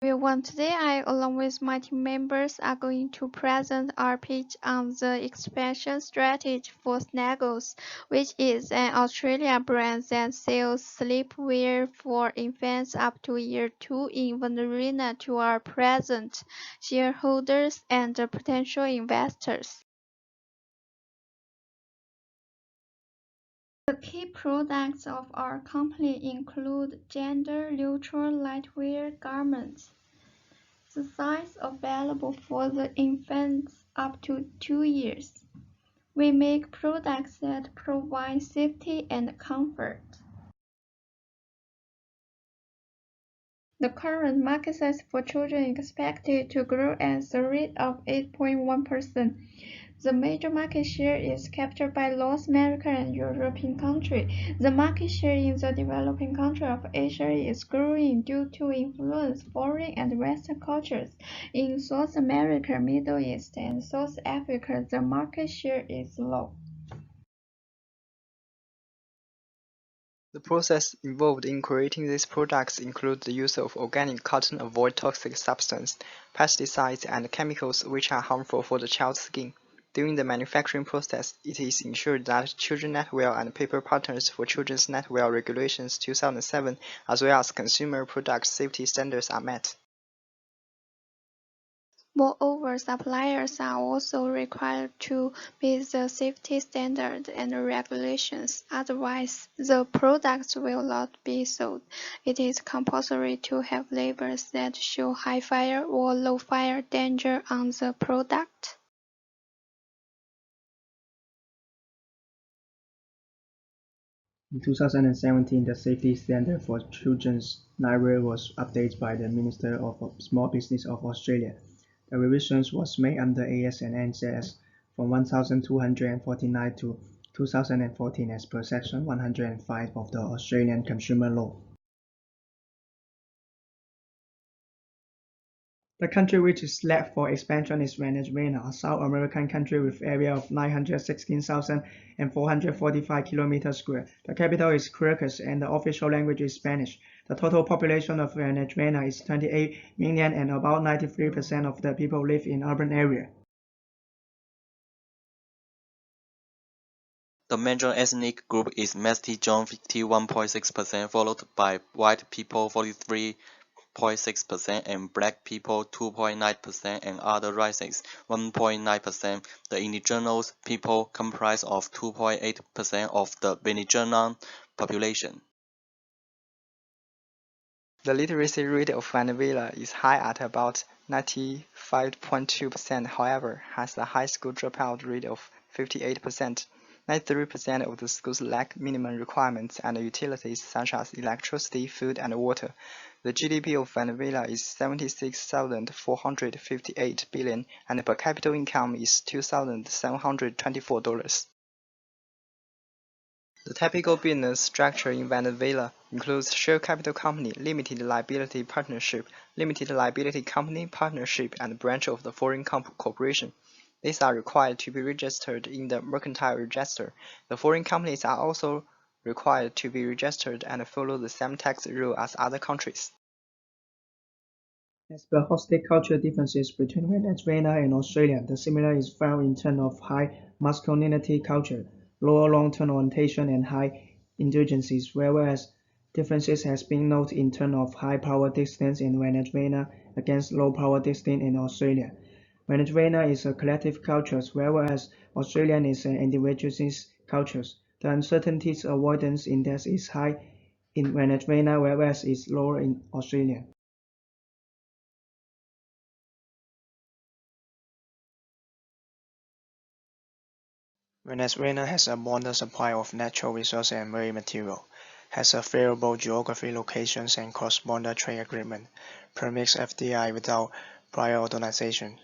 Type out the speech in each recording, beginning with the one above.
Everyone, today I, along with my team members, are going to present our pitch on the expansion strategy for Snuggles, which is an Australian brand that sells sleepwear for infants up to year 2 in Vancouver to our present shareholders and potential investors. The key products of our company include gender-neutral lightweight garments. The size available for the infants up to 2 years. We make products that provide safety and comfort. The current market size for children is expected to grow at the rate of 8.1%. The major market share is captured by North American and European countries. The market share in the developing countries of Asia is growing due to influence foreign and Western cultures. In South America, Middle East, and South Africa, the market share is low. The process involved in creating these products includes the use of organic cotton avoid toxic substances, pesticides, and chemicals which are harmful for the child's skin. During the manufacturing process, it is ensured that Children's Netwear and Paper Partners for Children's Netwear Regulations 2007, as well as consumer product safety standards are met. Moreover, suppliers are also required to meet the safety standards and regulations, otherwise the products will not be sold. It is compulsory to have labels that show high fire or low fire danger on the product. In 2017, the safety standard for children's nightwear was updated by the Minister of Small Business of Australia. The revisions was made under AS and NZS from 1249 to 2014 as per Section 105 of the Australian Consumer Law. The country which is left for expansion is Venezuela, a South American country with area of 916,445 km². The capital is Caracas and the official language is Spanish. The total population of Venezuela is 28 million and about 93% of the people live in urban area. The major ethnic group is Mestizo 51.6%, followed by white people 43.6% and black people 2.9% and other races 1.9%. The indigenous people comprise of 2.8% of the Venezuelan population. The literacy rate of Venezuela is high at about 95.2%, however, has a high school dropout rate of 58%. 93% of the schools lack minimum requirements and utilities such as electricity, food, and water. The GDP of Venezuela is 76,458 billion, and per capita income is $2,724. The typical business structure in Venezuela includes share capital company, limited liability partnership, limited liability company, partnership, and branch of the foreign corporation. These are required to be registered in the mercantile register. The foreign companies are also required to be registered and follow the same tax rule as other countries. As per holistic cultural differences between Venezuela and Australia, the similar is found in terms of high masculinity culture, lower long-term orientation, and high indulgences, whereas differences has been noted in terms of high power distance in Venezuela against low power distance in Australia. Venezuela is a collective culture, whereas Australian is an individualist culture. The uncertainties avoidance index is high in Venezuela, whereas it's lower in Australia. Venezuela has a abundant supply of natural resources and marine material, has a favorable geography locations and cross-border trade agreement, permits FDI without prior authorization.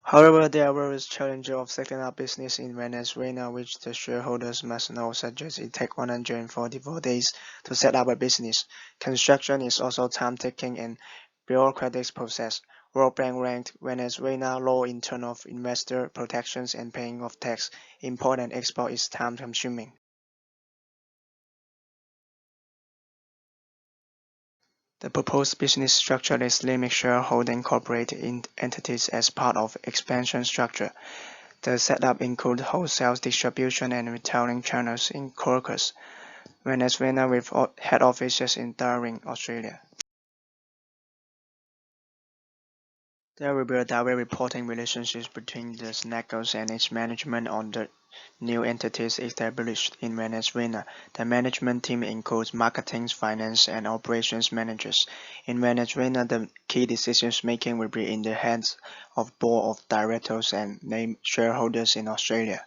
However, there are various challenges of setting up business in Venezuela which the shareholders must know, such as it takes 144 days to set up a business. Construction is also time-taking and bureaucratic process. World Bank ranked Venezuela low in terms of investor protections and paying of tax. Import and export is time-consuming. The proposed business structure is limit shareholding corporate entities as part of expansion structure. The setup includes wholesale distribution and retailing channels in Caracas, Venezuela, with head offices in Darwin, Australia. There will be a direct reporting relationship between the SNACOs and its management on the new entities established in Venezuela. The management team includes marketing, finance, and operations managers. In Venezuela, the key decisions making will be in the hands of board of directors and named shareholders in Australia.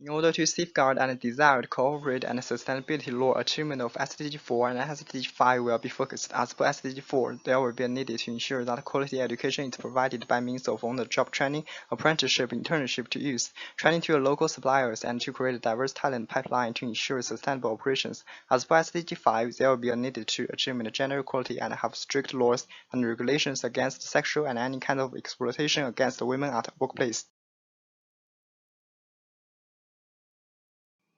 In order to safeguard and desired corporate and sustainability law, achievement of SDG 4 and SDG 5 will be focused. As per SDG 4, there will be a need to ensure that quality education is provided by means of on-the-job training, apprenticeship, internship to youth, training to local suppliers, and to create a diverse talent pipeline to ensure sustainable operations. As per SDG 5, there will be a need to achieve gender equality and have strict laws and regulations against sexual and any kind of exploitation against women at workplace.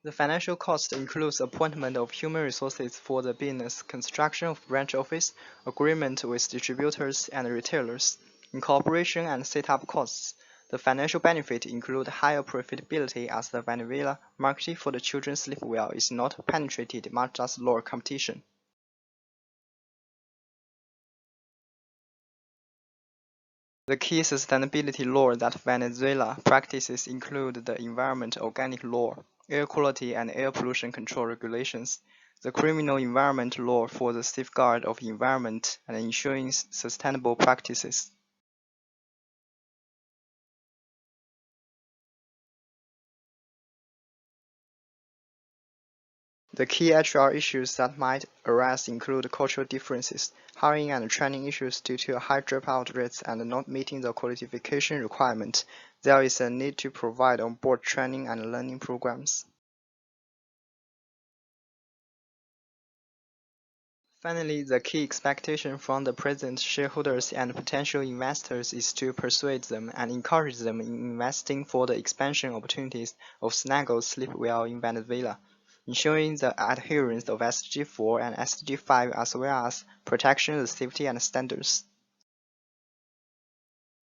The financial cost includes appointment of human resources for the business, construction of branch office, agreement with distributors and retailers, incorporation and setup costs. The financial benefit include higher profitability as the Venezuela market for the children's sleepwear is not penetrated much as lower competition. The key sustainability law that Venezuela practices include the environment organic law, air quality and air pollution control regulations, the criminal environment law for the safeguard of environment and ensuring sustainable practices. The key HR issues that might arise include cultural differences, hiring and training issues due to high dropout rates and not meeting the qualification requirement. There is a need to provide on-board training and learning programs. Finally, the key expectation from the present shareholders and potential investors is to persuade them and encourage them in investing for the expansion opportunities of Snaggle Sleepwear in Venezuela, ensuring the adherence of SDG 4 and SDG 5 as well as protection of safety and standards.